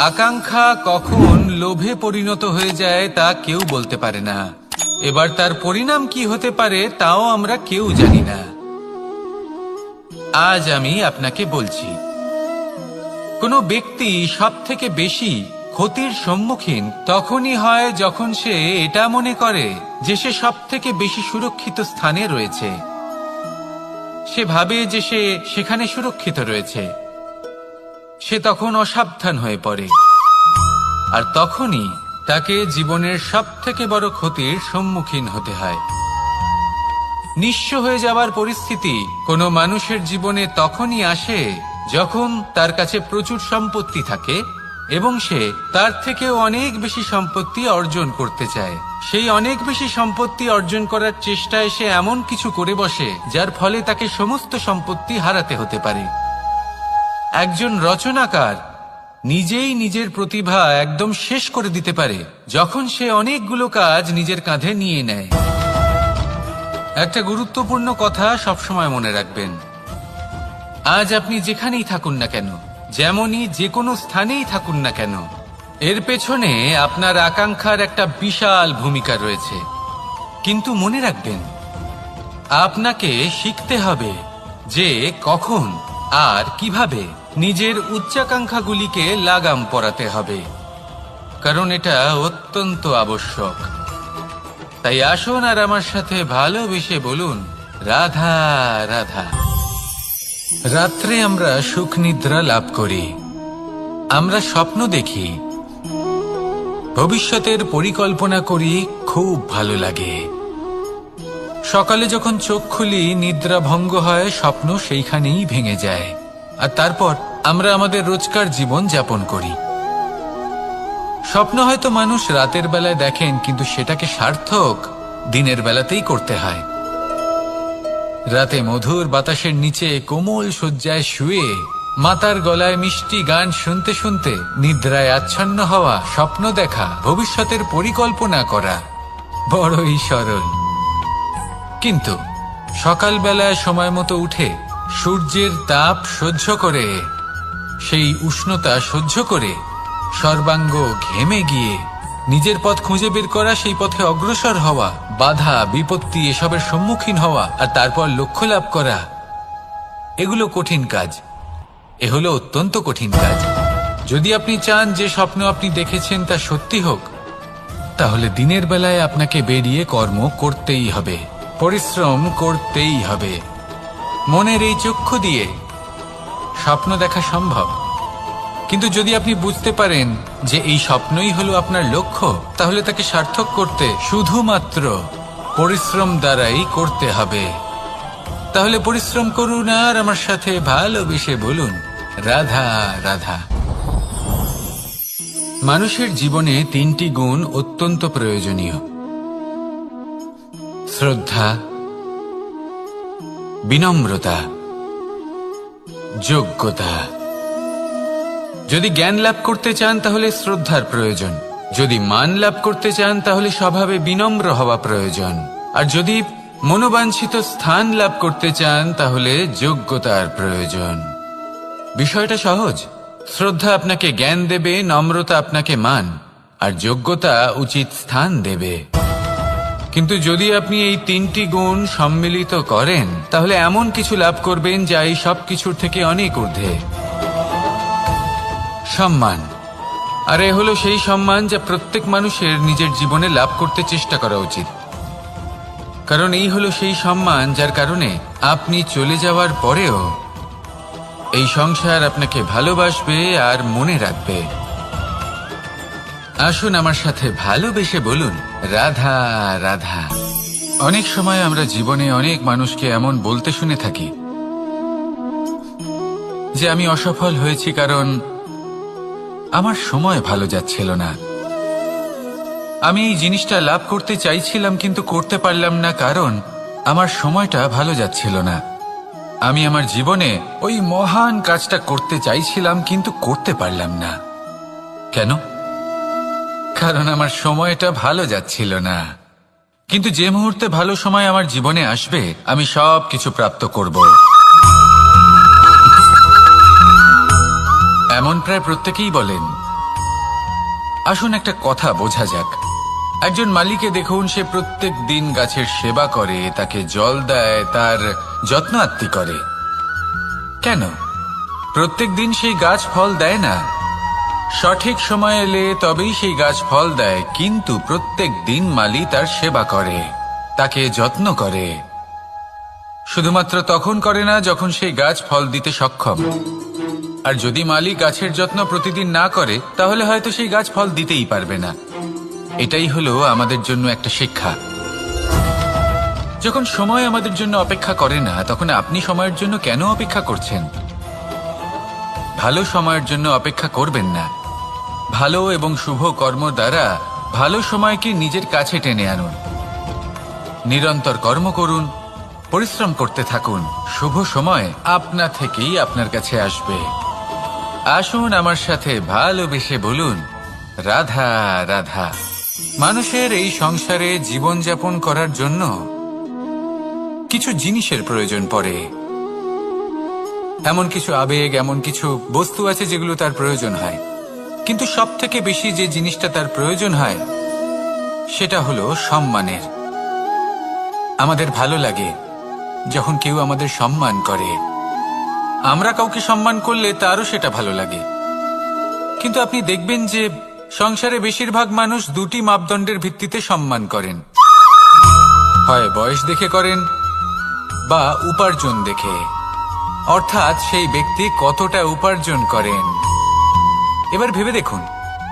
আকাঙ্ক্ষা কখন লোভে পরিণত হয়ে যায় তা কেউ বলতে পারে না। এবার তার পরিণাম কি হতে পারে তাও আমরা কেউ জানি না। আজ আমি আপনাকে বলছি, কোনো ব্যক্তি সবথেকে বেশি ক্ষতির সম্মুখীন তখনই হয় যখন সে এটা মনে করে যে সে সবথেকে বেশি সুরক্ষিত স্থানে রয়েছে। সে ভাবে যে সে সেখানে সুরক্ষিত রয়েছে। সে তখন অসাবধান হয়ে পড়ে, আর তখনই তাকে জীবনের সবথেকে বড় ক্ষতির সম্মুখীন হতে হয়। নিঃস্ব হয়ে যাওয়ার পরিস্থিতি কোনো মানুষের জীবনে তখনই আসে যখন তার কাছে প্রচুর সম্পত্তি থাকে এবং সে তার থেকেও অনেক বেশি সম্পত্তি অর্জন করতে চায়। সেই অনেক বেশি সম্পত্তি অর্জন করার চেষ্টায় সে এমন কিছু করে বসে যার ফলে তাকে সমস্ত সম্পত্তি হারাতে হতে পারে। একজন রচনাকার নিজেই নিজের প্রতিভা একদম শেষ করে দিতে পারে যখন সে অনেকগুলো কাজ নিজের কাঁধে নিয়ে নেয়। একটা গুরুত্বপূর্ণ কথা সবসময় মনে রাখবেন, আজ আপনি যেখানেই থাকুন না কেন, যেমনই যে কোনো স্থানেই থাকুন না কেন, এর পেছনে আপনার আকাঙ্ক্ষার একটা বিশাল ভূমিকা রয়েছে। কিন্তু মনে রাখবেন, আপনাকে শিখতে হবে যে কখন আর কিভাবে নিজের উচ্চাকাঙ্ক্ষাগুলিকে লাগাম পরাতে হবে, কারণ এটা অত্যন্ত আবশ্যক। তাই আসুন আর আমার সাথে ভালোবেসে বলুন, রাধা রাধা। রাত্রে আমরা সুখ নিদ্রা লাভ করি, আমরা স্বপ্ন দেখি, ভবিষ্যতের পরিকল্পনা করি, খুব ভালো লাগে। সকালে যখন চোখ খুলি নিদ্রা ভঙ্গ হয়, স্বপ্ন সেইখানেই ভেঙে যায়, আর তারপর আমরা আমাদের রোজকার জীবন যাপন করি। স্বপ্ন হয়তো মানুষ রাতের বেলায় দেখেন, কিন্তু সেটাকে সার্থক দিনের বেলাতেই করতে হয়। রাতে মধুর বাতাসের নিচে কোমল শয্যায় শুয়ে মাতার গলায় মিষ্টি গান শুনতে শুনতে নিদ্রায় আচ্ছন্ন হওয়া, স্বপ্ন দেখা, ভবিষ্যতের পরিকল্পনা করা বড়ই সরল। কিন্তু সকালবেলায় সময় মতো উঠে সূর্যের তাপ সহ্য করে, সেই উষ্ণতা সহ্য করে সর্বাঙ্গ ঘেমে গিয়ে নিজের পথ খুঁজে বের করা, সেই পথে অগ্রসর হওয়া, বাধা বিপত্তি এসবের সম্মুখীন হওয়া, আর তারপর লক্ষ্য লাভ করা, এগুলো কঠিন কাজ। এ হলো অত্যন্ত কঠিন কাজ। যদি আপনি চান যে স্বপ্ন আপনি দেখেছেন তা সত্যি হোক, তাহলে দিনের বেলায় আপনাকে বেরিয়ে কর্ম করতেই হবে, পরিশ্রম করতেই হবে। মনের এই চক্ষু দিয়ে স্বপ্ন দেখা সম্ভব, কিন্তু যদি আপনি বুঝতে পারেন যে এই স্বপ্নই হলো আপনার লক্ষ্য, তাহলে তাকে সার্থক করতে শুধুমাত্র পরিশ্রম দ্বারাই করতে হবে। তাহলে পরিশ্রম করুন আর আমার সাথে ভালোবেসে বলুন, রাধা রাধা। মানুষের জীবনে তিনটি গুণ অত্যন্ত প্রয়োজনীয়: শ্রদ্ধা, বিনম্রতা, যোগ্যতা। যদি জ্ঞান লাভ করতে চান তাহলে শ্রদ্ধার প্রয়োজন, যদি মান লাভ করতে চান তাহলে স্বভাবে বিনম্র হওয়া প্রয়োজন, আর যদি মনোবাঞ্ছিত স্থান লাভ করতে চান তাহলে যোগ্যতার প্রয়োজন। বিষয়টা সহজ। শ্রদ্ধা আপনাকে জ্ঞান দেবে, নম্রতা আপনাকে মান, আর যোগ্যতা উচিত স্থান দেবে। কিন্তু যদি আপনি এই তিনটি গুণ সম্মিলিত করেন তাহলে এমন কিছু লাভ করবেন যা এই সব কিছুর থেকে অনেক ঊর্ধ্বে। সম্মান। আর এ হলো সেই সম্মান যা প্রত্যেক মানুষের নিজের জীবনে লাভ করতে চেষ্টা করা উচিত, কারণ এই হলো সেই সম্মান যার কারণে আপনি চলে যাওয়ার পরেও এই সংসার আপনাকে ভালোবাসবে আর মনে রাখবে। আসুন আমার সাথে ভালোবেসে বলুন, রাধা রাধা। অনেক সময় আমরা জীবনে অনেক মানুষকে এমন বলতে শুনে থাকি যে আমি অসফল হয়েছি কারণ আমার সময় ভালো যাচ্ছিল না, আমি এই জিনিসটা লাভ করতে চাইছিলাম কিন্তু করতে পারলাম না কারণ আমার সময়টা ভালো যাচ্ছিল না, আমি আমার জীবনে ওই মহান কাজটা করতে চাইছিলাম কিন্তু করতে পারলাম না। কেন? কারণ আমার সময়টা ভালো যাচ্ছিল না। কিন্তু যে মুহূর্তে ভালো সময় আমার জীবনে আসবে আমি সব কিছু প্রাপ্ত করব। এমন প্রায় প্রত্যেকেই বলেন আসুন একটা কথা বোঝা যাক। একজন মালিকে দেখুন, সে প্রত্যেক দিন গাছের সেবা করে, তাকে জল দেয়, তার যত্ন আত্তি করে। কেন প্রত্যেক দিন সেই গাছ ফল দেয় না? সঠিক সময় এলে তবেই সেই গাছ ফল দেয়, কিন্তু প্রত্যেক দিন মালি তার সেবা করে, তাকে যত্ন করে। শুধুমাত্র তখন করে না যখন সেই গাছ ফল দিতে সক্ষম। আর যদি মালি গাছের যত্ন প্রতিদিন না করে, তাহলে হয়তো সেই গাছ ফল দিতেই পারবে না। এটাই হলো আমাদের জন্য একটা শিক্ষা। যখন সময় আমাদের জন্য অপেক্ষা করে না, তখন আপনি সময়ের জন্য কেন অপেক্ষা করছেন? ভালো সময়ের জন্য অপেক্ষা করবেন না। ভালো এবং শুভ কর্ম দ্বারা ভালো সময়কে নিজের কাছে টেনে আনুন। নিরন্তর কর্ম করুন, পরিশ্রম করতে থাকুন। শুভ সময় আপনা থেকেই আপনার কাছে আসবে। আসুন আমার সাথে ভালোবেসে বলুন, রাধা রাধা। মানুষের এই সংসারে জীবনযাপন করার জন্য কিছু জিনিসের প্রয়োজন পড়ে। এমন কিছু আবেগ, এমন কিছু বস্তু আছে যেগুলো তার প্রয়োজন হয়। কিন্তু সব থেকে বেশি যে জিনিসটা তার প্রয়োজন হয় সেটা হলো সম্মানের। আমাদের ভালো লাগে যখন কেউ আমাদের সম্মান করে। আমরা কাউকে সম্মান করলে তারও সেটা ভালো লাগে। কিন্তু আপনি দেখবেন যে সংসারে বেশিরভাগ মানুষ দুটি মাপদণ্ডের ভিত্তিতে সম্মান করেন। হয় বয়স দেখে করেন বা উপার্জন দেখে, অর্থাৎ সেই ব্যক্তি কতটা উপার্জন করেন। এবার ভেবে দেখুন,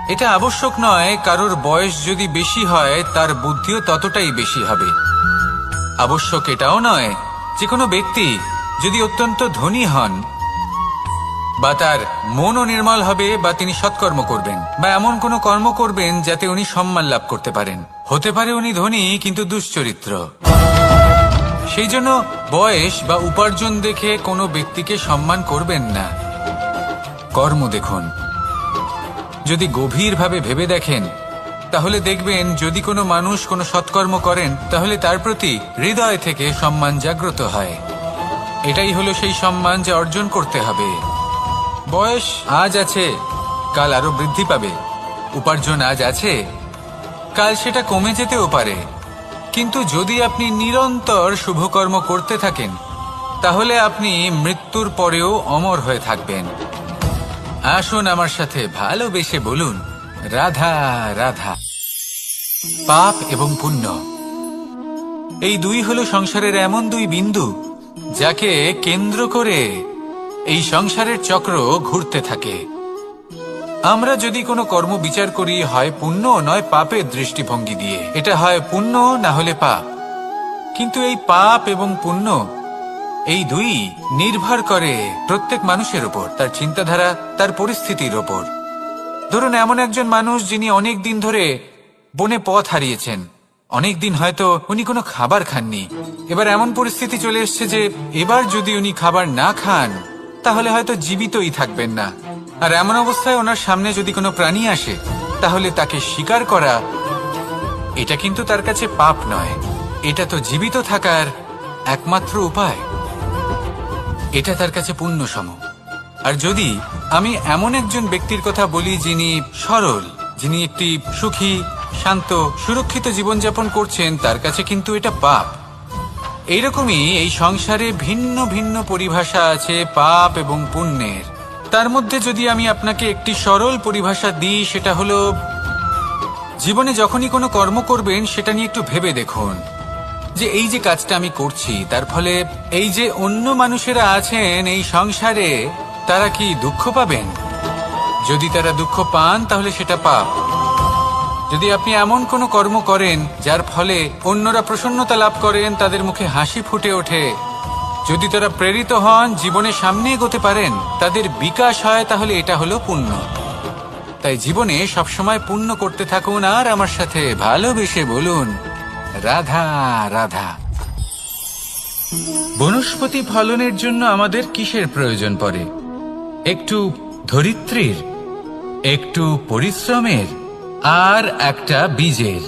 এটা আবশ্যক নয় কারোর বয়স যদি বেশি হয় তার বুদ্ধিও ততটাই বেশি হবে। আবশ্যক এটাও নয় যে কোনো ব্যক্তি যদি অত্যন্ত ধনী হন বা তার মনও নির্মল হবে বা তিনি সৎকর্ম করবেন বা এমন কোনো কর্ম করবেন যাতে উনি সম্মান লাভ করতে পারেন। হতে পারে উনি ধনী কিন্তু দুশ্চরিত্র। সেই জন্য বয়স বা উপার্জন দেখে কোনো ব্যক্তিকে সম্মান করবেন না। কর্ম দেখুন। যদি গভীরভাবে ভেবে দেখেন তাহলে দেখবেন যদি কোনো মানুষ কোনো সৎকর্ম করেন তাহলে তার প্রতি হৃদয় থেকে সম্মান জাগ্রত হয়। এটাই হলো সেই সম্মান যা অর্জন করতে হবে। বয়স আজ আছে, কাল আরো বৃদ্ধি পাবে। উপার্জন আজ আছে, কাল সেটা কমে যেতেও পারে। কিন্তু যদি আপনি নিরন্তর শুভকর্ম করতে থাকেন তাহলে আপনি মৃত্যুর পরেও অমর হয়ে থাকবেন। আসুন আমার সাথে ভালোবেসে বলুন, রাধা রাধা। পাপ এবং পুণ্য, এই দুই হলো সংসারের এমন দুই বিন্দু যাকে কেন্দ্র করে এই সংসারের চক্র ঘুরতে থাকে। আমরা যদি কোনো কর্ম বিচার করি, হয় পুণ্য নয় পাপের দৃষ্টিভঙ্গি দিয়ে, এটা হয় পুণ্য না হলে পাপ। কিন্তু এই পাপ এবং পুণ্য এই দুই নির্ভর করে প্রত্যেক মানুষের উপর, তার চিন্তাধারা, তার পরিস্থিতির উপর। ধরুন এমন একজন মানুষ যিনি অনেক দিন ধরে বনে পথ হারিয়েছেন, অনেক দিন হয়তো উনি কোনো খাবার খাননি। এবার এমন পরিস্থিতি চলে এসছে যে এবার যদি উনি খাবার না খান তাহলে হয়তো জীবিতই থাকবেন না। আর এমন অবস্থায় ওনার সামনে যদি কোনো প্রাণী আসে তাহলে তাকে শিকার করা, এটা কিন্তু তার কাছে পাপ নয়। এটা তো জীবিত থাকার একমাত্র উপায়। এটা তার কাছে পুণ্য সম। আর যদি আমি এমন একজন ব্যক্তির কথা বলি যিনি সরল, যিনি একটি সুখী, শান্ত, সুরক্ষিত জীবনযাপন করছেন, তার কাছে কিন্তু এটা পাপ। এইরকমই এই সংসারে ভিন্ন ভিন্ন পরিভাষা আছে পাপ এবং পুণ্যের। তার মধ্যে যদি আমি আপনাকে একটি সরল পরিভাষা দিই, সেটা হলো জীবনে যখনই কোনো কর্ম করবেন সেটা নিয়ে একটু ভেবে দেখুন যে এই যে কাজটা আমি করছি তার ফলে এই যে অন্য মানুষেরা আছেন এই সংসারে, তারা কি দুঃখ পাবেন? যদি তারা দুঃখ পান তাহলে সেটা পাপ। যদি আপনি এমন কোনো কর্ম করেন যার ফলে অন্যরা প্রসন্নতা লাভ করেন, তাদের মুখে হাসি ফুটে ওঠে, যদি তারা প্রেরিত হন, জীবনে সামনে এগোতে পারেন, তাদের বিকাশ হয়, তাহলে এটা হলো পুণ্য। তাই জীবনে সবসময় পুণ্য করতে থাকুন আর আমার সাথে ভালোবেসে বলুন, রাধা রাধা। বনস্পতি ফলনের জন্য আমাদের কিসের প্রয়োজন পড়ে? একটু ধরিত্রীর, একটু পরিশ্রমের আর একটা বীজের।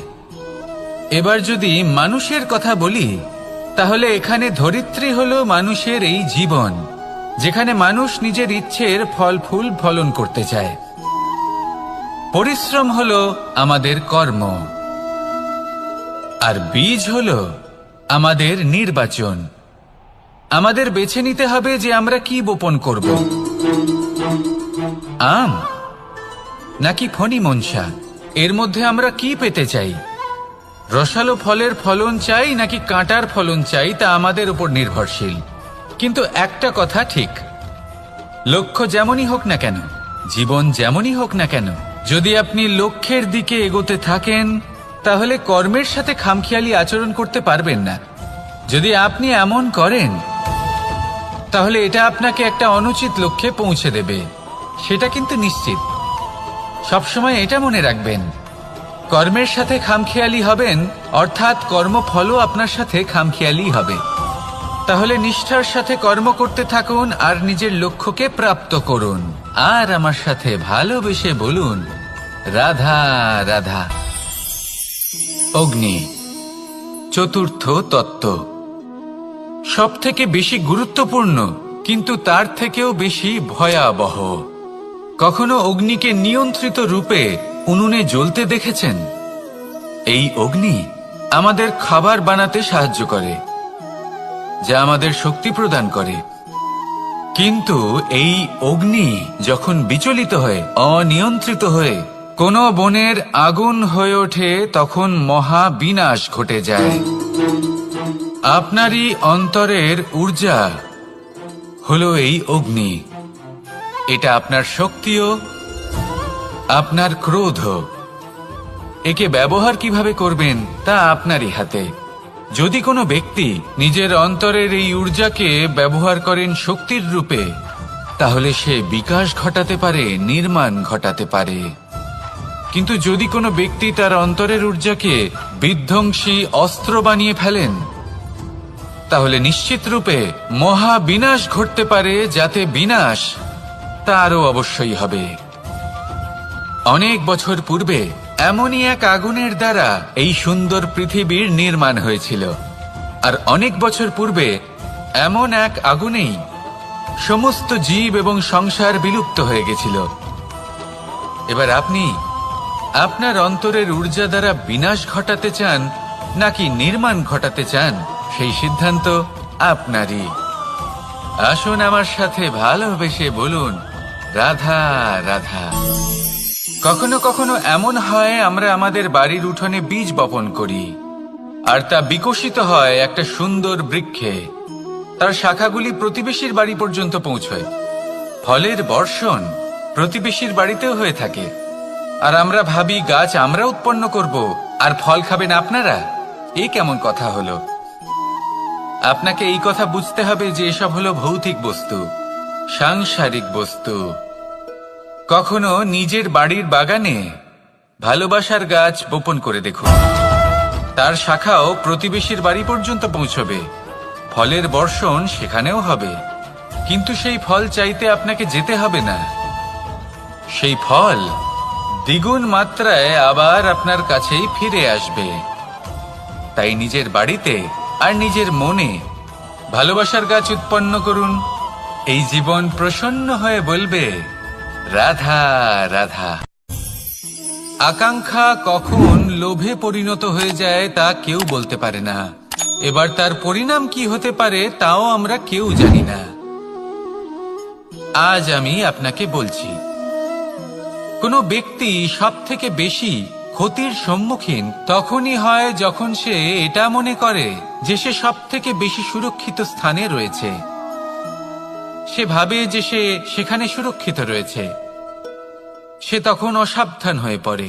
এবার যদি মানুষের কথা বলি তাহলে এখানে ধরিত্রী হলো মানুষের এই জীবন, যেখানে মানুষ নিজের ইচ্ছের ফল ফুল ফলন করতে চায়। পরিশ্রম হলো আমাদের কর্ম, আর বীজ হলো আমাদের নির্বাচন। আমাদের বেছে নিতে হবে যে আমরা কি বপন করব, আম নাকি ফণি মনসা। এর মধ্যে আমরা কি পেতে চাই? রসালো ফলের ফলন চাই নাকি কাঁটার ফলন চাই, তা আমাদের উপর নির্ভরশীল। কিন্তু একটা কথা ঠিক, লক্ষ্য যেমনই হোক না কেন, জীবন যেমনই হোক না কেন, যদি আপনি লক্ষ্যের দিকে এগোতে থাকেন তাহলে কর্মের সাথে খামখেয়ালি আচরণ করতে পারবেন না। যদি আপনি এমন করেন তাহলে এটা আপনাকে একটা অনুচিত লক্ষ্যে পৌঁছে দেবে, সেটা কিন্তু নিশ্চিত। সবসময় এটা মনে রাখবেন, কর্মের সাথে খামখেয়ালি হবেন অর্থাৎ কর্মফলও আপনার সাথে খামখেয়ালি হবে। তাহলে নিষ্ঠার সাথে কর্ম করতে থাকুন আর নিজের লক্ষ্যকে প্রাপ্ত করুন। আর আমার সাথে ভালোবেসে বলুন, রাধা রাধা। অগ্নি চতুর্থ তত্ত্ব, সব থেকে বেশি গুরুত্বপূর্ণ কিন্তু তার থেকেও বেশি ভয়াবহ। কখনো অগ্নিকে নিয়ন্ত্রিত রূপে উনুনে জ্বলতে দেখেছেন? এই অগ্নি আমাদের খাবার বানাতে সাহায্য করে, যা আমাদের শক্তি প্রদান করে। কিন্তু এই অগ্নি যখন বিচলিত হয়ে, অনিয়ন্ত্রিত হয়ে কোনো বনের আগুন হয়ে ওঠে, তখন মহা বিনাশ ঘটে যায়। আপনারই অন্তরের ঊর্জা হলো এই অগ্নি। এটা আপনার শক্তিও, আপনার ক্রোধ। একে ব্যবহার কিভাবে করবেন তা আপনারই হাতে। যদি কোনো ব্যক্তি নিজের অন্তরের এই ঊর্জাকে ব্যবহার করেন শক্তির রূপে, তাহলে সে বিকাশ ঘটাতে পারে, নির্মাণ ঘটাতে পারে। কিন্তু যদি কোনো ব্যক্তি তার অন্তরের ঊর্জাকে বিধ্বংসী অস্ত্র বানিয়ে ফেলেন, তাহলে নিশ্চিত রূপে মহা বিনাশ ঘটতে পারে, যাতে বিনাশ তারও অবশ্যই হবে। অনেক বছর পূর্বে এমনই এক আগুনের দ্বারা এই সুন্দর পৃথিবীর নির্মাণ হয়েছিল। আর অনেক বছর পূর্বে এমন এক আগুনেই সমস্ত জীব এবং সংসার বিলুপ্ত হয়ে গেছিল। এবার আপনি আপনার অন্তরের ঊর্জা দ্বারা বিনাশ ঘটাতে চান নাকি নির্মাণ ঘটাতে চান, সেই সিদ্ধান্ত আপনারই। আসুন আমার সাথে ভালোবেসে বলুন, রাধা রাধা। কখনো কখনো এমন হয়, আমরা আমাদের বাড়ির উঠোনে বীজ বপন করি আর তা বিকশিত হয় একটা সুন্দর বৃক্ষে। তার শাখাগুলি প্রতিবেশীর বাড়ি পর্যন্ত পৌঁছয়। ফলের বর্ষণ প্রতিবেশীর বাড়িতেও হয়ে থাকে। আর আমরা ভাবি গাছ আমরা উৎপন্ন করব আর ফল খাবেন আপনারা। এ কেমন কথা হলো? আপনাকে এই কথা বুঝতে হবে যে এসব হলো ভৌতিক বস্তু, সাংসারিক বস্তু। কখনো নিজের বাড়ির বাগানে ভালোবাসার গাছ বপন করে দেখুন। তার শাখাও প্রতিবেশীর বাড়ি পর্যন্ত পৌঁছবে, ফলের বর্ষণ সেখানেও হবে। কিন্তু সেই ফল চাইতে আপনাকে যেতে হবে না, সেই ফল দ্বিগুণ মাত্রায় আবার আপনার কাছেই ফিরে আসবে। তাই নিজের বাড়িতে আর নিজের মনে ভালোবাসার গাছ উৎপন্ন করুন। এই জীবন প্রসন্ন হয়ে বলবে, রাধা রাধা। আকাঙ্ক্ষা কখন লোভে পরিণত হয়ে যায় তা কেউ বলতে পারে না। এবার তার পরিণাম কি হতে পারে তাও আমরা কেউ জানি না। আজ আমি আপনাকে বলছি, কোনো ব্যক্তি সব থেকে বেশি ক্ষতির সম্মুখীন তখনই হয় যখন সে এটা মনে করে যে সে সব থেকে বেশি সুরক্ষিত স্থানে রয়েছে। সে ভাবে যে সে সেখানে সুরক্ষিত রয়েছে। সে তখন অসাবধান হয়ে পড়ে,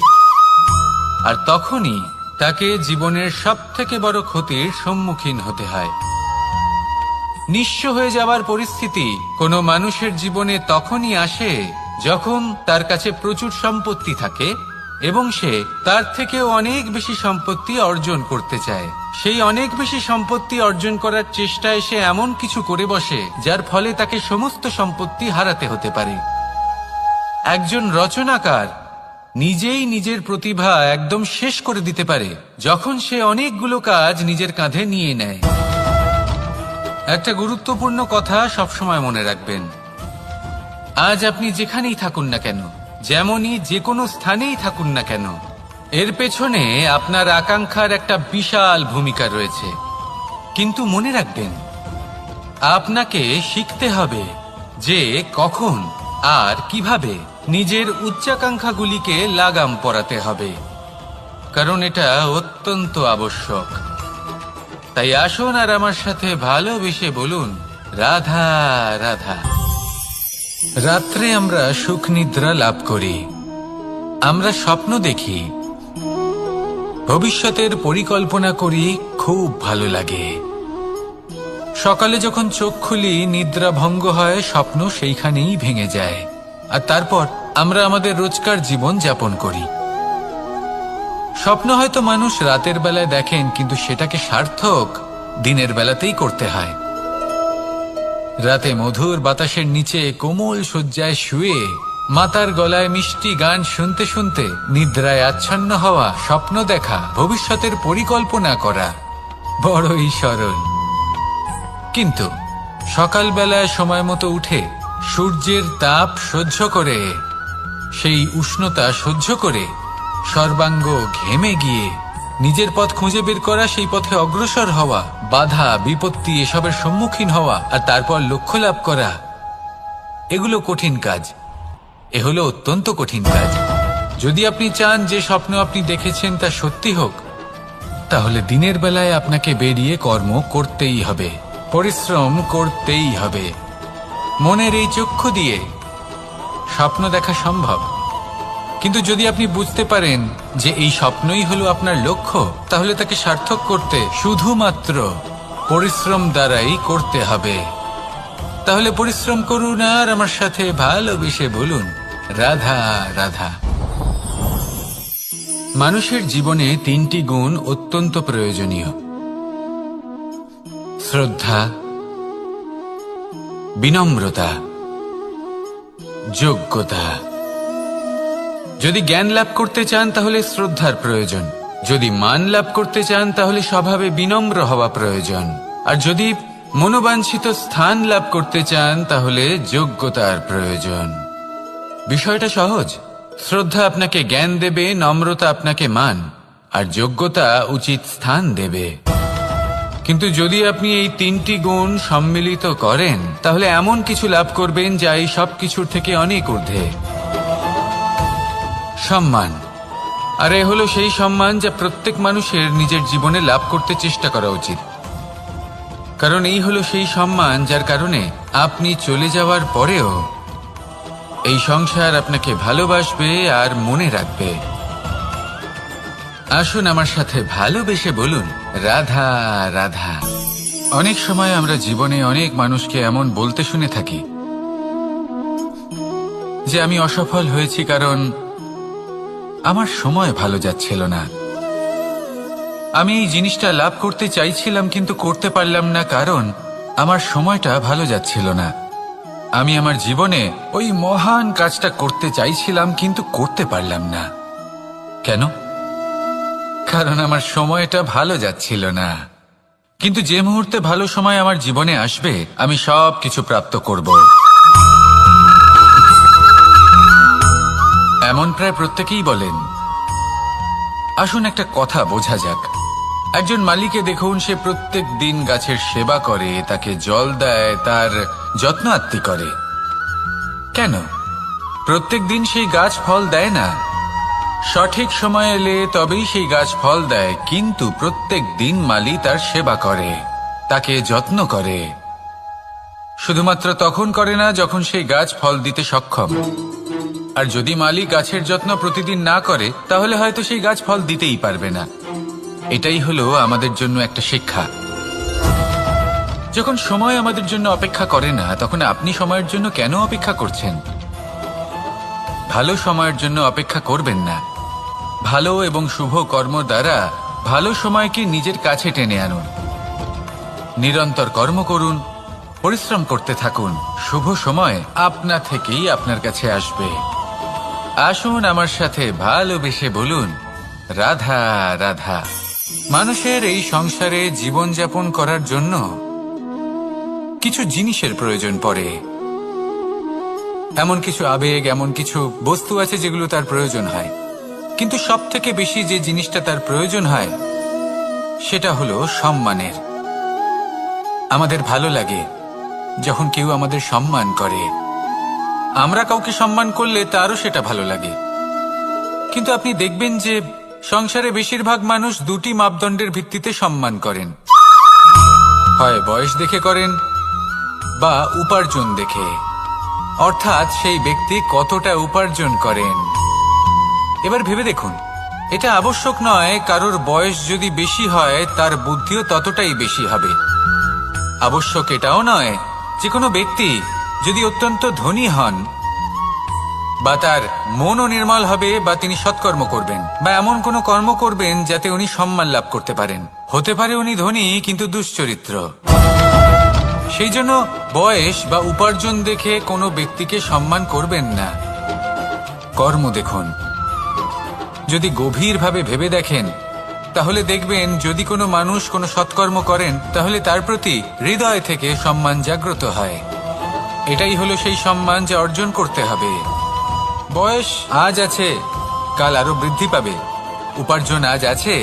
আর তখনই তাকে জীবনের সব থেকে বড় ক্ষতির সম্মুখীন হতে হয়। নিঃস্ব হয়ে যাওয়ার পরিস্থিতি কোনো মানুষের জীবনে তখনই আসে যখন তার কাছে প্রচুর সম্পত্তি থাকে এবং সে তার থেকেও অনেক বেশি সম্পত্তি অর্জন করতে চায়। সেই অনেক বেশি সম্পত্তি অর্জন করার চেষ্টায় সে এমন কিছু করে বসে যার ফলে তাকে সমস্ত সম্পত্তি হারাতে হতে পারে। একজন রচনাকার নিজেই নিজের প্রতিভা একদম শেষ করে দিতে পারে যখন সে অনেকগুলো কাজ নিজের কাঁধে নিয়ে নেয়। একটা গুরুত্বপূর্ণ কথা সবসময় মনে রাখবেন, আজ আপনি যেখানেই থাকুন না কেন, যেমনই যে কোনো স্থানেই থাকুন না কেন, এর পেছনে আপনার আকাঙ্ক্ষার একটা বিশাল ভূমিকা রয়েছে। কিন্তু মনে রাখবেন, আপনাকে শিখতে হবে যে কখন আর কিভাবে নিজের উচ্চাকাঙ্ক্ষাগুলিকে লাগাম পরাতে হবে, কারণ এটা অত্যন্ত আবশ্যক। তাই আসুন আর আমার সাথে ভালোবেসে বলুন, রাধা রাধা। রাত্রে আমরা সুখ নিদ্রা লাভ করি, আমরা স্বপ্ন দেখি, ভবিষ্যতের পরিকল্পনা করি, খুব ভালো লাগে। সকালে যখন চোখ খুলি, নিদ্রা ভঙ্গ হয়, স্বপ্ন সেইখানেই ভেঙে যায়, আর তারপর আমরা আমাদের রোজকার জীবন যাপন করি। স্বপ্ন হয়তো মানুষ রাতের বেলায় দেখেন, কিন্তু সেটাকে সার্থক দিনের বেলাতেই করতে হয়। রাতে মধুর বাতাসের নিচে কোমল শয্যায় শুয়ে মাতার গলায় মিষ্টি গান শুনতে শুনতে নিদ্রায় আচ্ছন্ন হওয়া, স্বপ্ন দেখা, ভবিষ্যতের পরিকল্পনা করা বড়ই সরল। কিন্তু সকালবেলায় সময় মতো উঠে সূর্যের তাপ সহ্য করে, সেই উষ্ণতা সহ্য করে সর্বাঙ্গ ঘেমে গিয়ে নিজের পথ খুঁজে বের করা, সেই পথে অগ্রসর হওয়া, বাধা বিপত্তি এসবের সম্মুখীন হওয়া, আর তারপর লক্ষ্য লাভ করা, এগুলো কঠিন কাজ। এ হলো অত্যন্ত কঠিন কাজ। যদি আপনি চান যে স্বপ্ন আপনি দেখেছেন তা সত্যি হোক, তাহলে দিনের বেলায় আপনাকে বেরিয়ে কর্ম করতেই হবে, পরিশ্রম করতেই হবে। মনের এই চক্ষু দিয়ে স্বপ্ন দেখা সম্ভব, কিন্তু যদি আপনি বুঝতে পারেন যে এই স্বপ্নই হলো আপনার লক্ষ্য, তাহলে তাকে সার্থক করতে শুধুমাত্র পরিশ্রম দ্বারাই করতে হবে। তাহলে পরিশ্রম করুন আর আমার সাথে ভালোবেসে বলুন, রাধা রাধা। মানুষের জীবনে তিনটি গুণ অত্যন্ত প্রয়োজনীয়: শ্রদ্ধা, বিনম্রতা, যোগ্যতা। যদি জ্ঞান লাভ করতে চান তাহলে শ্রদ্ধার প্রয়োজন, যদি মান লাভ করতে চান তাহলে স্বভাবে বিনম্র হওয়া প্রয়োজন, আর যদি মনোবাঞ্ছিত স্থান লাভ করতে চান তাহলে যোগ্যতার প্রয়োজন। বিষয়টা সহজ। শ্রদ্ধা আপনাকে জ্ঞান দেবে, নম্রতা আপনাকে মান, আর যোগ্যতা উচিত স্থান দেবে। কিন্তু যদি আপনি এই তিনটি গুণ সম্মিলিত করেন, তাহলে এমন কিছু লাভ করবেন যা এই সব কিছুর থেকে অনেক ঊর্ধ্বে। সম্মান। আর এ হলো সেই সম্মান যা প্রত্যেক মানুষের নিজের জীবনে লাভ করতে চেষ্টা করা উচিত, কারণ এই হলো সেই সম্মান যার কারণে আপনি চলে যাওয়ার পরেও এই সংসার আপনাকে ভালোবাসবে আর মনে রাখবে। আসুন আমার সাথে ভালোবেসে বলুন, রাধা রাধা। অনেক সময় আমরা জীবনে অনেক মানুষকে এমন বলতে শুনে থাকি যে আমি অসফল হয়েছি কারণ আমার সময় ভালো যাচ্ছিল না, আমি এই জিনিসটা লাভ করতে চাইছিলাম কিন্তু করতে পারলাম না কারণ আমার সময়টা ভালো যাচ্ছিল না, আমি আমার জীবনে ওই মহান কাজটা করতে চাইছিলাম কিন্তু করতে পারলাম না। কেন? কারণ আমার সময়টা ভালো যাচ্ছিল না। কিন্তু যে মুহূর্তে ভালো সময় আমার জীবনে আসবে, আমি সব কিছু প্রাপ্ত করব। এমন প্রায় প্রত্যেকেই বলেন। আসুন একটা কথা বোঝা যাক। একজন মালিকে দেখুন, সে প্রত্যেক দিন গাছের সেবা করে, তাকে জল দেয়, তার যত্ন আত্তি করে। কেন? প্রত্যেক দিন সেই গাছ ফল দেয় না। সঠিক সময় এলে তবেই সেই গাছ ফল দেয়, কিন্তু প্রত্যেক দিন মালি তার সেবা করে, তাকে যত্ন করে। শুধুমাত্র তখন করে না যখন সেই গাছ ফল দিতে সক্ষম। আর যদি মালি গাছের যত্ন প্রতিদিন না করে, তাহলে হয়তো সেই গাছ ফল দিতেই পারবে না। এটাই হলো আমাদের জন্য একটা শিক্ষা। যখন সময় আমাদের জন্য অপেক্ষা করে না, তখন আপনি সময়ের জন্য কেন অপেক্ষা করছেন? ভালো সময়ের জন্য অপেক্ষা করবেন না। ভালো এবং শুভ কর্ম দ্বারা ভালো সময়কে নিজের কাছে টেনে আনুন। নিরন্তর কর্ম করুন, পরিশ্রম করতে থাকুন, শুভ সময় আপনা থেকেই আপনার কাছে আসবে। আসুন আমার সাথে ভালোবেসে বলুন, রাধা রাধা। মানুষের এই সংসারে জীবনযাপন করার জন্য কিছু জিনিসের প্রয়োজন পড়ে। এমন কিছু আবেগ, এমন কিছু বস্তু আছে যেগুলো তার প্রয়োজন হয়, কিন্তু সব থেকে বেশি যে জিনিসটা তার প্রয়োজন হয় সেটা হলো সম্মানের। আমাদের ভালো লাগে যখন কেউ আমাদের সম্মান করে, আমরা কাউকে সম্মান করলে তারও সেটা ভালো লাগে। কিন্তু আপনি দেখবেন যে সংসারে বেশিরভাগ মানুষ দুটি মাপদণ্ডের ভিত্তিতে সম্মান করেন, হয় বয়স দেখে করেন বা উপার্জন দেখে, অর্থাৎ সেই ব্যক্তি কতটা উপার্জন করেন। এবার ভেবে দেখুন, এটা আবশ্যক নয় কারোর বয়স যদি বেশি হয় তার বুদ্ধিও ততটাই বেশি হবে। আবশ্যক এটাও নয় যে কোনো ব্যক্তি যদি অত্যন্ত ধনী হন বা তার মনও নির্মল হবে বা তিনি সৎকর্ম করবেন বা এমন কোনো কর্ম করবেন যাতে উনি সম্মান লাভ করতে পারেন। হতে পারে উনি ধনী কিন্তু দুশ্চরিত্র। সেই জন্য বয়স বা উপার্জন দেখে কোনো ব্যক্তিকে সম্মান করবেন না, কর্ম দেখুন। যদি গভীরভাবে ভেবে দেখেন তাহলে দেখবেন যদি কোনো মানুষ কোনো সৎকর্ম করেন তাহলে তার প্রতি হৃদয় থেকে সম্মান জাগ্রত হয়। এটাই হলো সেই সম্মান যা অর্জন করতে হবে। বয়স আজ আছে, কাল আরো বৃদ্ধি পাবে। উপার্জন আজ আছে,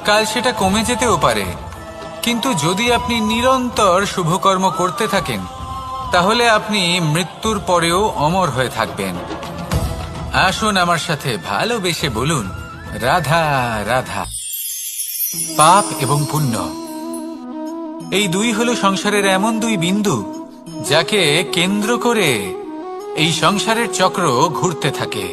কাল সেটা কমে যেতেও পারে। কিন্তু যদি আপনি নিরন্তর শুভকর্ম করতে থাকেন তাহলে আপনি মৃত্যুর পরেও অমর হয়ে থাকবেন। আসুন আমার সাথে ভালোবেসে বলুন, রাধা রাধা। পাপ এবং পুণ্য, এই দুই হলো সংসারের এমন দুই বিন্দু যাকে কেন্দ্র করে এই সংসারের চক্র ঘুরতে থাকে।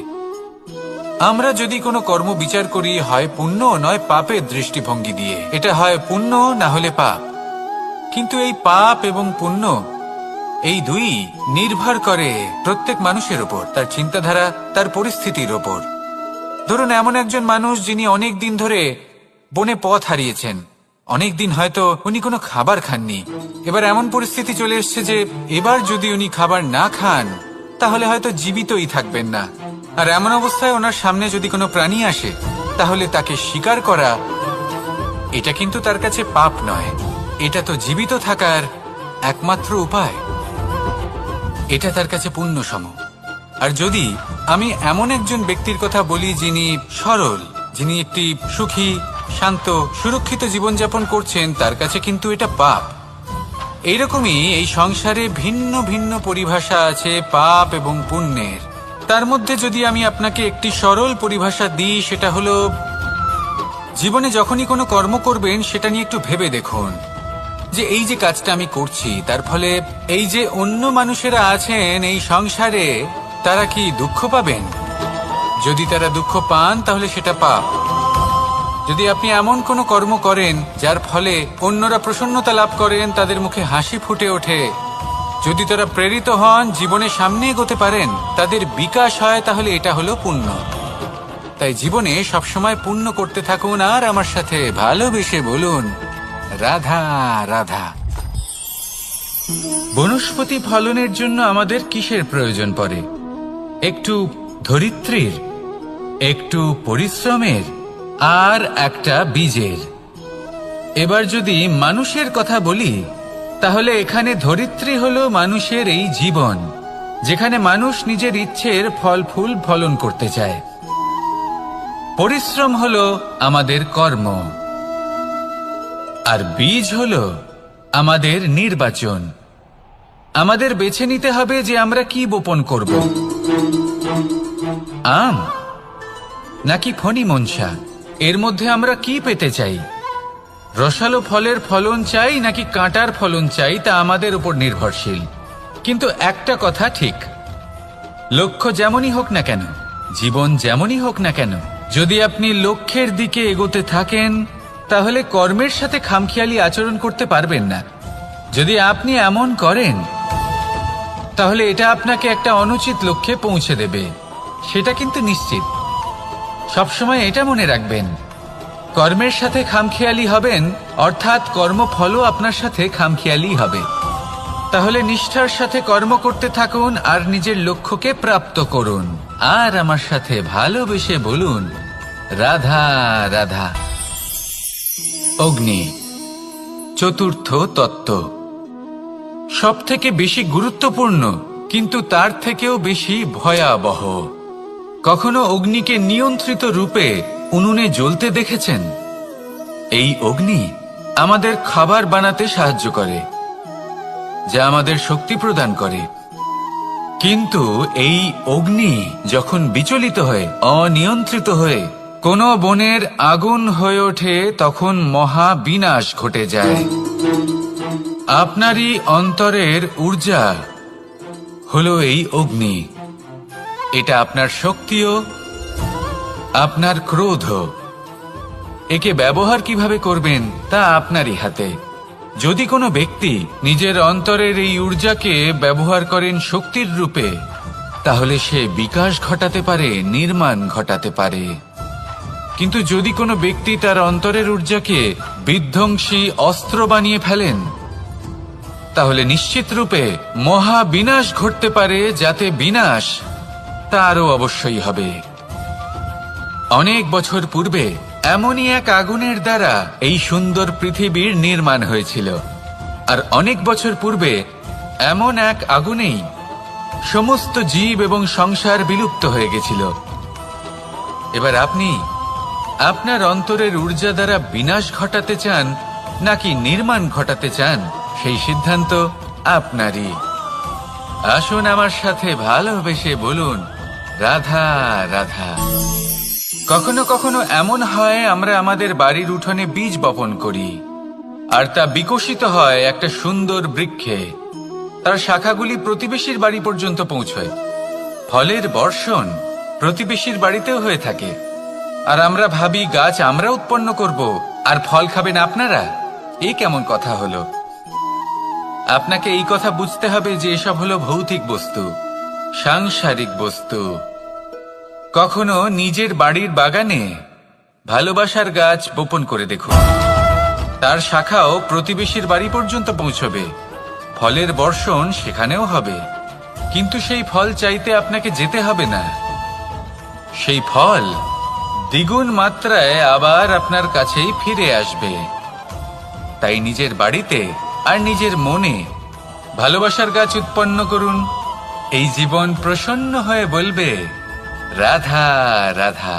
আমরা যদি কোনো কর্ম বিচার করি হয় পুণ্য নয় পাপের দৃষ্টিভঙ্গি দিয়ে, এটা হয় পুণ্য না হলে পাপ। কিন্তু এই পাপ এবং পুণ্য এই দুই নির্ভর করে প্রত্যেক মানুষের ওপর, তার চিন্তাধারা, তার পরিস্থিতির ওপর। ধরুন এমন একজন মানুষ যিনি অনেক দিন ধরে বনে পথ হারিয়েছেন, অনেক দিন হয়তো উনি কোনো খাবার খাননি। এবার এমন পরিস্থিতি চলে এসছে যে এবার যদি উনি খাবার না খান তাহলে হয়তো জীবিতই থাকবেন না। আর এমন অবস্থায় ওনার সামনে যদি কোনো প্রাণী আসে তাহলে তাকে শিকার করা, এটা কিন্তু তার কাছে পাপ নয়, এটা তো জীবিত থাকার একমাত্র উপায়। এটা তার কাছে পুণ্য সম। আর যদি আমি এমন একজন ব্যক্তির কথা বলি যিনি সরল, যিনি একটি সুখী, শান্ত, সুরক্ষিত জীবনযাপন করছেন, তার কাছে কিন্তু এটা পাপ। এইরকমই এই সংসারে ভিন্ন ভিন্ন পরিভাষা আছে পাপ এবং পুণ্যের। তার মধ্যে যদি আমি আপনাকে একটি সরল পরিভাষা দিই, সেটা হলো জীবনে যখনই কোনো কর্ম করবেন সেটা নিয়ে একটু ভেবে দেখুন যে এই যে কাজটা আমি করছি তার ফলে এই যে অন্য মানুষেরা আছেন এই সংসারে তারা কি দুঃখ পাবেন? যদি তারা দুঃখ পান তাহলে সেটা পাপ। যদি আপনি এমন কোনো কর্ম করেন যার ফলে অন্যরা প্রসন্নতা লাভ করেন, তাদের মুখে হাসি ফুটে ওঠে, যদি তারা প্রেরিত হন, জীবনে সামনে এগোতে পারেন, তাদের বিকাশ হয়, তাহলে এটা হলো পুণ্য। তাই জীবনে সবসময় পুণ্য করতে থাকুন আর আমার সাথে ভালোবেসে বলুন, রাধা রাধা। বনস্পতি ফলনের জন্য আমাদের কিসের প্রয়োজন পড়ে? একটু ধরিত্রীর, একটু পরিশ্রমের আর একটা বীজের। এবার যদি মানুষের কথা বলি তাহলে এখানে ধরিত্রী হলো মানুষের এই জীবন, যেখানে মানুষ নিজের ইচ্ছের ফল ফুল ফলন করতে চায়। পরিশ্রম হলো আমাদের কর্ম, আর বীজ হলো আমাদের নির্বাচন। আমাদের বেছে নিতে হবে যে আমরা কি বপন করব, আম নাকি ফণি মনসা। এর মধ্যে আমরা কি পেতে চাই? রসালো ফলের ফলন চাই নাকি কাঁটার ফলন চাই, তা আমাদের উপর নির্ভরশীল। কিন্তু একটা কথা ঠিক, লক্ষ্য যেমনই হোক না কেন, জীবন যেমনই হোক না কেন, যদি আপনি লক্ষ্যের দিকে এগোতে থাকেন তাহলে কর্মের সাথে খামখেয়ালি আচরণ করতে পারবেন না। যদি আপনি এমন করেন তাহলে এটা আপনাকে একটা অনুচিত লক্ষ্যে পৌঁছে দেবে, সেটা কিন্তু নিশ্চিত। সবসময় এটা মনে রাখবেন, কর্মের সাথে খামখেয়ালি হবেন অর্থাৎ কর্মফলও আপনার সাথে খামখেয়ালি হবে। তাহলে নিষ্ঠার সাথে কর্ম করতে থাকুন আর নিজের লক্ষ্যকে প্রাপ্ত করুন। আর আমার সাথে ভালোবেসে বলুন, রাধা রাধা। অগ্নি, চতুর্থ তত্ত্ব। সব থেকে বেশি গুরুত্বপূর্ণ কিন্তু তার থেকেও বেশি ভয়াবহ। কখনো অগ্নিকে নিয়ন্ত্রিত রূপে উনুনে জ্বলতে দেখেছেন? এই অগ্নি আমাদের খাবার বানাতে সাহায্য করে, যা আমাদের শক্তি প্রদান করে। কিন্তু এই অগ্নি যখন বিচলিত হয়ে, অনিয়ন্ত্রিত হয়ে কোনো বনের আগুন হয়ে ওঠে, তখন মহা বিনাশ ঘটে যায়। আপনারই অন্তরের ঊর্জা হলো এই অগ্নি। এটা আপনার শক্তিও, আপনার ক্রোধও। একে ব্যবহার কিভাবে করবেন তা আপনারই হাতে। যদি কোনো ব্যক্তি নিজের অন্তরের এই ঊর্জাকে ব্যবহার করেন শক্তির রূপে, তাহলে সে বিকাশ ঘটাতে পারে, নির্মাণ ঘটাতে পারে। কিন্তু যদি কোনো ব্যক্তি তার অন্তরের ঊর্জাকে বিধ্বংসী অস্ত্র বানিয়ে ফেলেন, তাহলে নিশ্চিত রূপে মহা বিনাশ ঘটতে পারে, যাতে বিনাশ তারও অবশ্যই হবে। অনেক বছর পূর্বে এমনই এক আগুনের দ্বারা এই সুন্দর পৃথিবীর নির্মাণ হয়েছিল। আর অনেক বছর পূর্বে এমন এক আগুনেই সমস্ত জীব এবং সংসার বিলুপ্ত হয়ে গেছিল। এবার আপনি আপনার অন্তরের ঊর্জা দ্বারা বিনাশ ঘটাতে চান নাকি নির্মাণ ঘটাতে চান, সেই সিদ্ধান্ত আপনারই। আসুন আমার সাথে ভালোবেসে বলুন, রাধা রাধা। কখনো কখনো এমন হয়, আমরা আমাদের বাড়ির উঠোনে বীজ বপন করি, আর তা বিকশিত হয় একটা সুন্দর বৃক্ষে। তার শাখাগুলি প্রতিবেশীর বাড়ি পর্যন্ত পৌঁছয়। ফলের বর্ষণ প্রতিবেশীর বাড়িতেও হয়ে থাকে। আর আমরা ভাবি গাছ আমরা উৎপন্ন করব, আর ফল খাবেন আপনারা। এই কেমন কথা হলো? আপনাকে এই কথা বুঝতে হবে যে এসব হলো ভৌতিক বস্তু, সাংসারিক বস্তু। কখনো নিজের বাড়ির বাগানে ভালোবাসার গাছ বপন করে দেখুন। তার শাখাও প্রতিবেশীর বাড়ি পর্যন্ত পৌঁছবে, ফলের বর্ষণ সেখানেও হবে। কিন্তু সেই ফল চাইতে আপনাকে যেতে হবে না, সেই ফল দ্বিগুণ মাত্রায় আবার আপনার কাছেই ফিরে আসবে। তাই নিজের বাড়িতে আর নিজের মনে ভালোবাসার গাছ উৎপন্ন করুন। এই জীবন প্রসন্ন হয়ে বলবে, রাধা রাধা।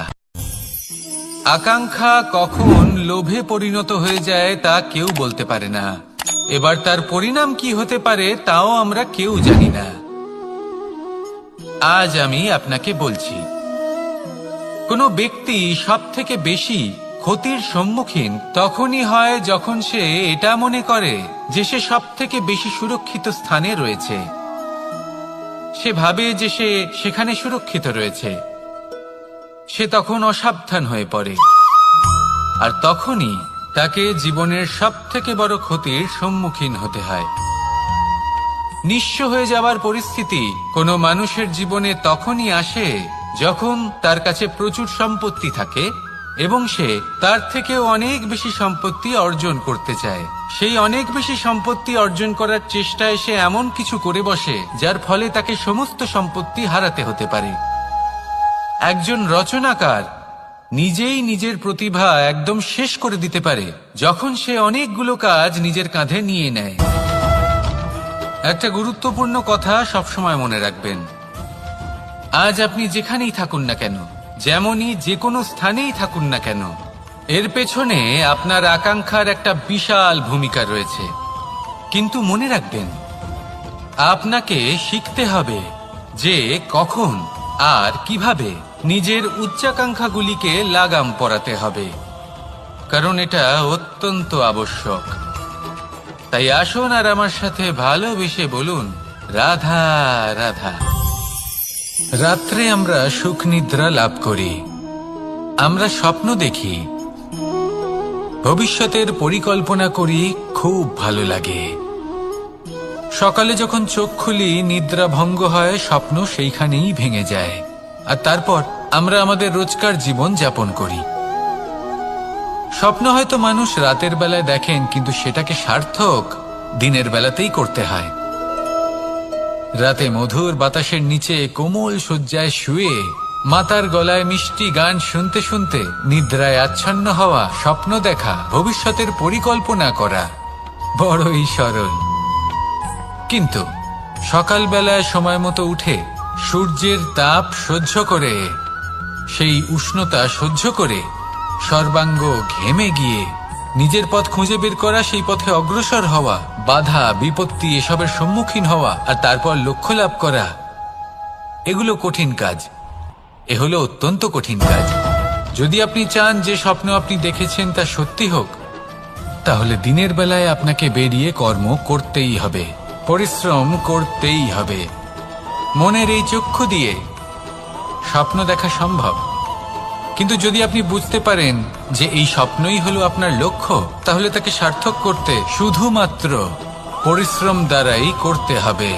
আকাঙ্ক্ষা কখন লোভে পরিণত হয়ে যায় তা কেউ বলতে পারে না। এবার তার পরিণাম কি হতে পারে তাও আমরা কেউ জানি না। আজ আমি আপনাকে বলছি, কোনো ব্যক্তি সব থেকে বেশি ক্ষতির সম্মুখীন তখনই হয় যখন সে এটা মনে করে যে সে সব থেকে বেশি সুরক্ষিত স্থানে রয়েছে। সে ভাবে যে সে সেখানে সুরক্ষিত রয়েছে। সে তখন অসাবধান হয়ে পড়ে, আর তখনই তাকে জীবনের সব থেকে বড় ক্ষতির সম্মুখীন হতে হয়। নিঃস্ব হয়ে যাওয়ার পরিস্থিতি কোনো মানুষের জীবনে তখনই আসে যখন তার কাছে প্রচুর সম্পত্তি থাকে এবং সে তার থেকেও অনেক বেশি সম্পত্তি অর্জন করতে চায়। সেই অনেক বেশি সম্পত্তি অর্জন করার চেষ্টায় সে এমন কিছু করে বসে যার ফলে তাকে সমস্ত সম্পত্তি হারাতে হতে পারে। একজন রচনাকার নিজেই নিজের প্রতিভা একদম শেষ করে দিতে পারে যখন সে অনেকগুলো কাজ নিজের কাঁধে নিয়ে নেয়। একটা গুরুত্বপূর্ণ কথা সবসময় মনে রাখবেন, আজ আপনি যেখানেই থাকুন না কেন, যেমনই যে কোনো স্থানেই থাকুন না কেন, এর পেছনে আপনার আকাঙ্ক্ষার একটা বিশাল ভূমিকা রয়েছে। কিন্তু মনে রাখবেন, আপনাকে শিখতে হবে যে কখন আর কিভাবে নিজের উচ্চাকাঙ্ক্ষাগুলিকে লাগাম পরাতে হবে, কারণ এটা অত্যন্ত আবশ্যক। তাই আসুন আর আমার সাথে ভালোবেসে বলুন, রাধা রাধা। রাত্রে আমরা সুখ নিদ্রা লাভ করি, আমরা স্বপ্ন দেখি, ভবিষ্যতের পরিকল্পনা করি, খুব ভালো লাগে। সকালে যখন চোখ খুলি, নিদ্রা ভঙ্গ হয়, স্বপ্ন সেইখানেই ভেঙে যায়, আর তারপর আমরা আমাদের রোজকার জীবন যাপন করি। স্বপ্ন হয়তো মানুষ রাতের বেলায় দেখেন, কিন্তু সেটাকে সার্থক দিনের বেলাতেই করতে হয়। রাতে মধুর বাতাসের নিচে কোমল শয্যায় শুয়ে মাতার গলায় মিষ্টি গান শুনতে শুনতে নিদ্রায় আচ্ছন্ন হওয়া, স্বপ্ন দেখা, ভবিষ্যতের পরিকল্পনা করা বড়ই সরল। কিন্তু সকালবেলায় সময় মতো উঠে সূর্যের তাপ সহ্য করে, সেই উষ্ণতা সহ্য করে সর্বাঙ্গ ঘেমে গিয়ে নিজের পথ খুঁজে বের করা, সেই পথে অগ্রসর হওয়া, বাধা বিপত্তি এসবের সম্মুখীন হওয়া আর তারপর লক্ষ্য লাভ করা, এগুলো কঠিন কাজ। এ হলো অত্যন্ত কঠিন কাজ। যদি আপনি চান যে স্বপ্ন আপনি দেখেছেন তা সত্যি হোক, তাহলে দিনের বেলায় আপনাকে বেরিয়ে কর্ম করতেই হবে, পরিশ্রম করতেই হবে। মনের এই চক্ষু দিয়ে স্বপ্ন দেখা সম্ভব, কিন্তু যদি আপনি বুঝতে পারেন যে এই স্বপ্নই হলো আপনার লক্ষ্য, তাহলে তাকে সার্থক করতে শুধুমাত্র পরিশ্রম দ্বারাই করতে হবে।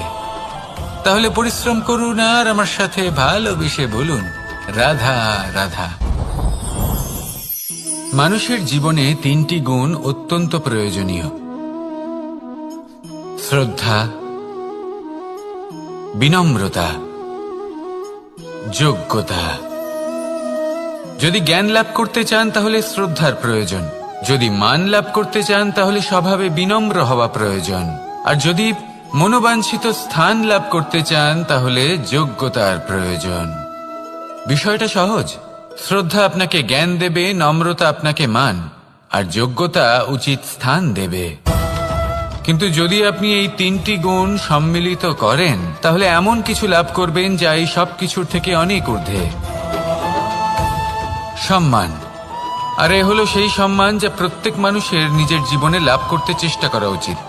তাহলে পরিশ্রম করুন আর আমার সাথে ভালোবেসে বলুন, রাধা রাধা। মানুষের জীবনে 3টি গুণ অত্যন্ত প্রয়োজনীয়: শ্রদ্ধা, বিনম্রতা, যোগ্যতা। যদি জ্ঞান লাভ করতে চান তাহলে শ্রদ্ধার প্রয়োজন, যদি মান লাভ করতে চান তাহলে স্বভাবে বিনম্র হওয়া প্রয়োজন, আর যদি মনোবাঞ্ছিত স্থান লাভ করতে চান তাহলে যোগ্যতার প্রয়োজন। বিষয়টা সহজ। শ্রদ্ধা আপনাকে জ্ঞান দেবে, নম্রতা আপনাকে মান, আর যোগ্যতা উচিত স্থান দেবে। কিন্তু যদি আপনি এই 3টি গুণ সম্মিলিত করেন, তাহলে এমন কিছু লাভ করবেন যা এই সব কিছুর থেকে অনেক ঊর্ধ্বে। সম্মান। আর এ হলো সেই সম্মান যা প্রত্যেক মানুষের নিজের জীবনে লাভ করতে চেষ্টা করা উচিত,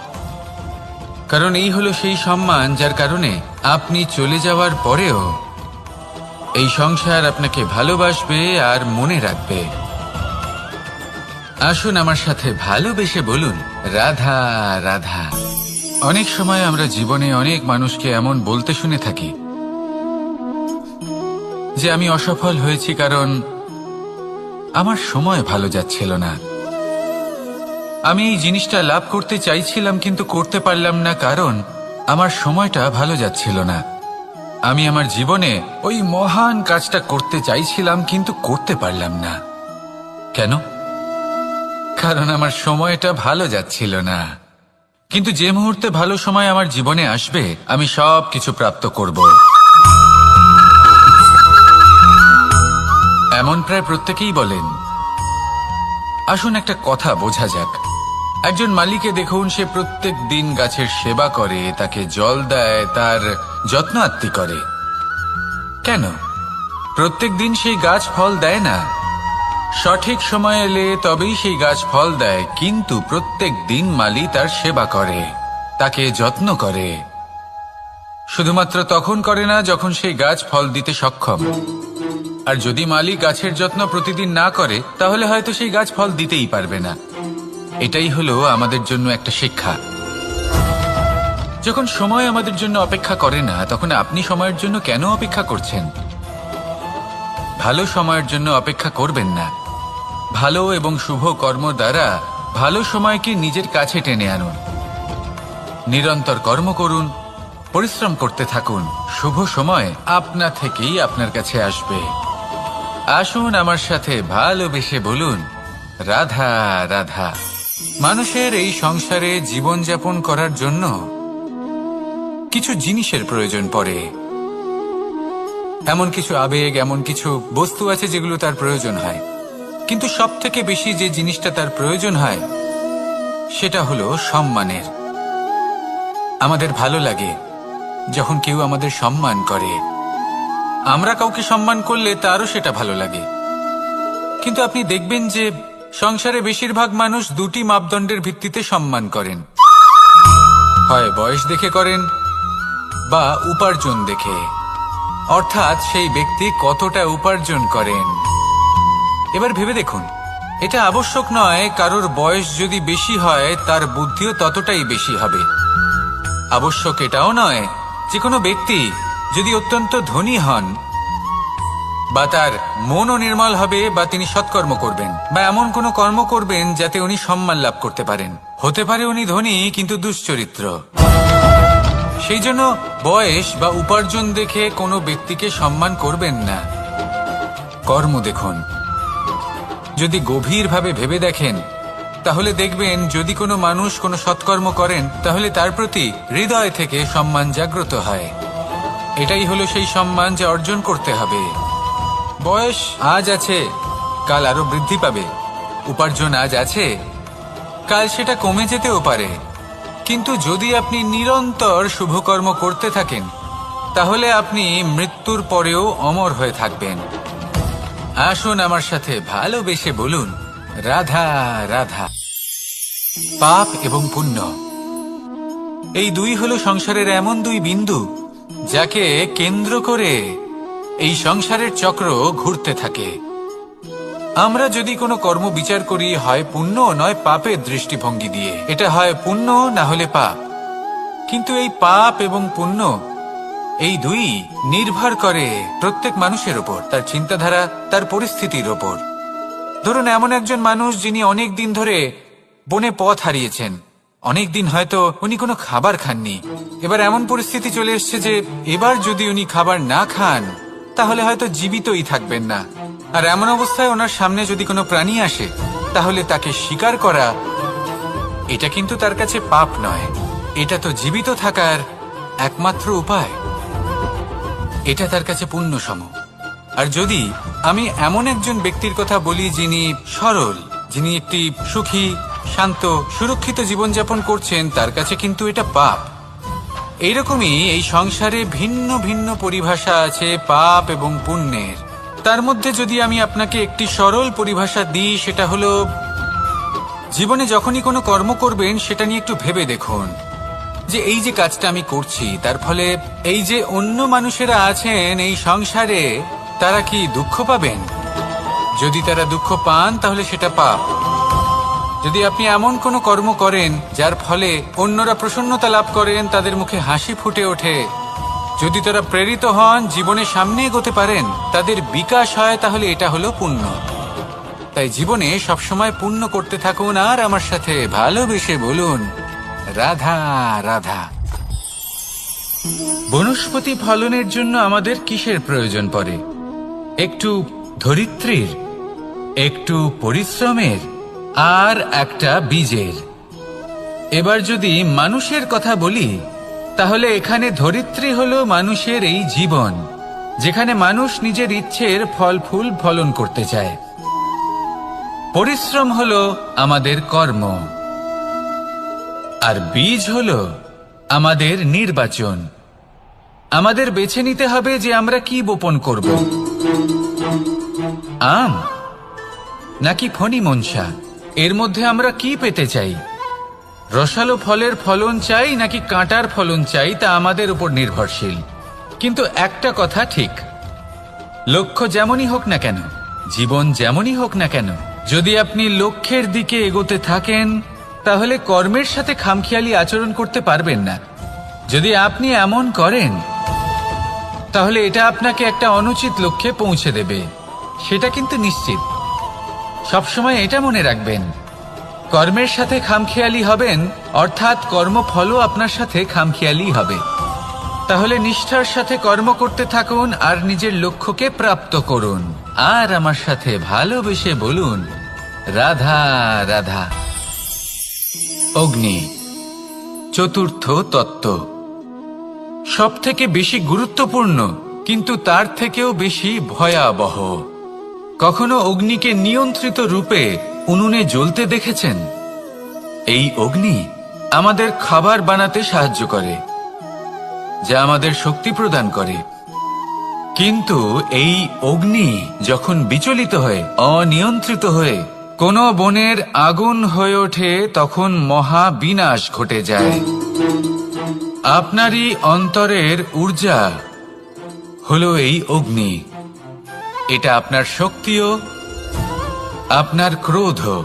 কারণ এই হলো সেই সম্মান যার কারণে আপনি চলে যাওয়ার পরেও এই সংসার আপনাকে ভালোবাসবে আর মনে রাখবে। আসুন আমার সাথে ভালোবেসে বলুন, রাধা রাধা। অনেক সময় আমরা জীবনে অনেক মানুষকে এমন বলতে শুনে থাকি যে আমি অসফল হয়েছি কারণ আমার সময় ভালো যাচ্ছিল না, আমি এই জিনিসটা লাভ করতে চাইছিলাম কিন্তু করতে পারলাম না কারণ আমার সময়টা ভালো যাচ্ছিল না, আমি আমার জীবনে ওই মহান কাজটা করতে চাইছিলাম কিন্তু করতে পারলাম না। কেন? কারণ আমার সময়টা ভালো যাচ্ছিল না। কিন্তু যে মুহূর্তে ভালো সময় আমার জীবনে আসবে, আমি সব কিছু প্রাপ্ত করব। এমন প্রায় প্রত্যেকেই বলেন। আসুন একটা কথা বোঝা যাক। একজন মালিকে দেখুন, সে প্রত্যেক দিন গাছের সেবা করে, তাকে জল দেয়, তার যত্ন আত্তি করে। কেন? প্রত্যেক দিন সেই গাছ ফল দেয় না। সঠিক সময় এলে তবেই সেই গাছ ফল দেয়, কিন্তু প্রত্যেক দিন মালি তার সেবা করে, তাকে যত্ন করে। শুধুমাত্র তখন করে না যখন সেই গাছ ফল দিতে সক্ষম। আর যদি মালি গাছের যত্ন প্রতিদিন না করে, তাহলে হয়তো সেই গাছ ফল দিতেই পারবে না। এটাই হলো আমাদের জন্য একটা শিক্ষা। যখন সময় আমাদের জন্য অপেক্ষা করে না, তখন আপনি সময়ের জন্য কেন অপেক্ষা করছেন? ভালো সময়ের জন্য অপেক্ষা করবেন না। ভালো এবং শুভ কর্ম দ্বারা ভালো সময়কে নিজের কাছে টেনে আনুন। নিরন্তর কর্ম করুন, পরিশ্রম করতে থাকুন, শুভ সময় আপনা থেকেই আপনার কাছে আসবে। আসুন আমার সাথে ভালোবেসে বলুন, রাধা রাধা। মানুষের এই সংসারে জীবনযাপন করার জন্য কিছু জিনিসের প্রয়োজন পড়ে। এমন কিছু আবেগ, এমন কিছু বস্তু আছে যেগুলো তার প্রয়োজন হয়, কিন্তু সব থেকে বেশি যে জিনিসটা তার প্রয়োজন হয় সেটা হলো সম্মানের। আমাদের ভালো লাগে যখন কেউ আমাদের সম্মান করে। আমরা কাউকে সম্মান করলে তারও সেটা ভালো লাগে। কিন্তু আপনি দেখবেন যে সংসারে বেশিরভাগ মানুষ 2টি মাপদণ্ডের ভিত্তিতে সম্মান করেন। হয় বয়স দেখে করেন বা উপার্জন দেখে, অর্থাৎ সেই ব্যক্তি কতটা উপার্জন করেন। এবার ভেবে দেখুন, এটা আবশ্যক নয় কারোর বয়স যদি বেশি হয় তার বুদ্ধিও ততটাই বেশি হবে। আবশ্যক এটাও নয় যে কোনো ব্যক্তি যদি অত্যন্ত ধনী হন বা তার মনও নির্মল হবে বা তিনি সৎকর্ম করবেন বা এমন কোনো কর্ম করবেন যাতে উনি সম্মান লাভ করতে পারেন। হতে পারে উনি ধনী কিন্তু দুশ্চরিত্র। সেই জন্য বয়স বা উপার্জন দেখে কোনো ব্যক্তিকে সম্মান করবেন না। কর্ম দেখুন। যদি গভীরভাবে ভেবে দেখেন তাহলে দেখবেন যদি কোনো মানুষ কোনো সৎকর্ম করেন তাহলে তার প্রতি হৃদয় থেকে সম্মান জাগ্রত হয়। এটাই হলো সেই সম্মান যা অর্জন করতে হবে। বয়স আজ আছে, কাল আরো বৃদ্ধি পাবে। উপার্জন আজ আছে, কাল সেটা কমে যেতেও পারে। কিন্তু যদি আপনি নিরন্তর শুভকর্ম করতে থাকেন তাহলে আপনি মৃত্যুর পরেও অমর হয়ে থাকবেন। আসুন আমার সাথে ভালোবেসে বলুন, রাধা রাধা। পাপ এবং পুণ্য, এই দুই হলো সংসারের এমন দুই বিন্দু যাকে কেন্দ্র করে এই সংসারের চক্র ঘুরতে থাকে। আমরা যদি কোনো কর্ম বিচার করি, হয় পুণ্য নয় পাপের দৃষ্টিভঙ্গি দিয়ে, এটা হয় পুণ্য না হলে পাপ। কিন্তু এই পাপ এবং পুণ্য এই দুই নির্ভর করে প্রত্যেক মানুষের ওপর, তার চিন্তাধারা, তার পরিস্থিতির ওপর। ধরুন এমন একজন মানুষ যিনি অনেক দিন ধরে বনে পথ হারিয়েছেন, অনেক দিন হয়তো উনি কোনো খাবার খাননি। এবার এমন পরিস্থিতি চলে এসছে যে এবার যদি উনি খাবার না খান তাহলে হয়তো জীবিতই থাকবেন না। আর এমন অবস্থায় ওনার সামনে যদি কোনো প্রাণী আসে তাহলে তাকে শিকার করা, এটা কিন্তু তার কাছে পাপ নয়, এটা তো জীবিত থাকার একমাত্র উপায়। এটা তার কাছে পুণ্য সম। আর যদি আমি এমন একজন ব্যক্তির কথা বলি যিনি সরল, যিনি একটি সুখী, শান্ত, সুরক্ষিত জীবনযাপন করছেন, তার কাছে কিন্তু এটা পাপ। এইরকমই এই সংসারে ভিন্ন ভিন্ন পরিভাষা আছে পাপ এবং পুণ্যের। তার মধ্যে যদি আমি আপনাকে একটি সরল পরিভাষা দিই, সেটা হলো জীবনে যখনই কোনো কর্ম করবেন সেটা নিয়ে একটু ভেবে দেখুন যে এই যে কাজটা আমি করছি তার ফলে এই যে অন্য মানুষেরা আছেন এই সংসারে, তারা কি দুঃখ পাবেন? যদি তারা দুঃখ পান তাহলে সেটা পাপ। যদি আপনি এমন কোনো কর্ম করেন যার ফলে অন্যরা প্রসন্নতা লাভ করেন, তাদের মুখে হাসি ফুটে ওঠে, যদি তারা প্রেরিত হন, জীবনে সামনে এগোতে পারেন, তাদের বিকাশ হয়, তাহলে এটা হলো পুণ্য। তাই জীবনে সবসময় পুণ্য করতে থাকুন আর আমার সাথে ভালোবেসে বলুন, রাধা রাধা। বনস্পতি ফলনের জন্য আমাদের কিসের প্রয়োজন পড়ে? একটু ধরিত্রীর, একটু পরিশ্রমের, আর একটা বীজের। এবার যদি মানুষের কথা বলি তাহলে এখানে ধরিত্রী হলো মানুষের এই জীবন, যেখানে মানুষ নিজের ইচ্ছের ফল ফুল ফলন করতে চায়। পরিশ্রম হলো আমাদের কর্ম, আর বীজ হলো আমাদের নির্বাচন। আমাদের বেছে নিতে হবে যে আমরা কি বপন করব, আম নাকি ফণি মনসা। এর মধ্যে আমরা কি পেতে চাই? রসালো ফলের ফলন চাই নাকি কাঁটার ফলন চাই, তা আমাদের উপর নির্ভরশীল। কিন্তু একটা কথা ঠিক, লক্ষ্য যেমনই হোক না কেন, জীবন যেমনই হোক না কেন, যদি আপনি লক্ষ্যের দিকে এগোতে থাকেন তাহলে কর্মের সাথে খামখেয়ালি আচরণ করতে পারবেন না। যদি আপনি এমন করেন তাহলে এটা আপনাকে একটা অনুচিত লক্ষ্যে পৌঁছে দেবে, সেটা কিন্তু নিশ্চিত। সবসময় এটা মনে রাখবেন, কর্মের সাথে খামখেয়ালি হবেন অর্থাৎ কর্মফলও আপনার সাথে খামখেয়ালি হবে। তাহলে নিষ্ঠার সাথে কর্ম করতে থাকুন আর নিজের লক্ষ্যকে প্রাপ্ত করুন। আর আমার সাথে ভালোবেসে বলুন, রাধা রাধা। অগ্নি, চতুর্থ তত্ত্ব, সব থেকে বেশি গুরুত্বপূর্ণ কিন্তু তার থেকেও বেশি ভয়াবহ। কখনো অগ্নিকে নিয়ন্ত্রিত রূপে উনুনে জ্বলতে দেখেছেন? এই অগ্নি আমাদের খাবার বানাতে সাহায্য করে, যা আমাদের শক্তি প্রদান করে। কিন্তু এই অগ্নি যখন বিচলিত হয়ে, অনিয়ন্ত্রিত হয়ে কোনো বনের আগুন হয়ে ওঠে, তখন মহা বিনাশ ঘটে যায়। আপনারই অন্তরের ঊর্জা হলো এই অগ্নি। এটা আপনার শক্তিও, আপনার ক্রোধও।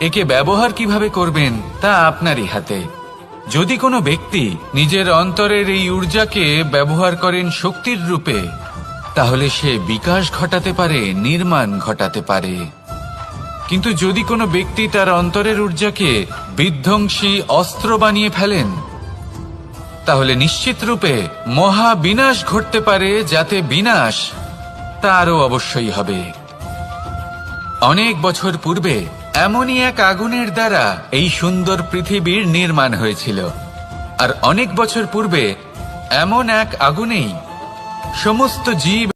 একে ব্যবহার কিভাবে করবেন তা আপনারই হাতে। যদি কোনো ব্যক্তি নিজের অন্তরের এই ঊর্জাকে ব্যবহার করেন শক্তির রূপে, তাহলে সে বিকাশ ঘটাতে পারে, নির্মাণ ঘটাতে পারে। কিন্তু যদি কোনো ব্যক্তি তার অন্তরের ঊর্জাকে বিধ্বংসী অস্ত্র বানিয়ে ফেলেন, তাহলে নিশ্চিত রূপে মহা বিনাশ ঘটতে পারে, যাতে বিনাশ তারও অবশ্যই হবে। অনেক বছর পূর্বে এমনই এক আগুনের দ্বারা এই সুন্দর পৃথিবীর নির্মাণ হয়েছিল। আর অনেক বছর পূর্বে এমন এক আগুনেই সমস্ত জীব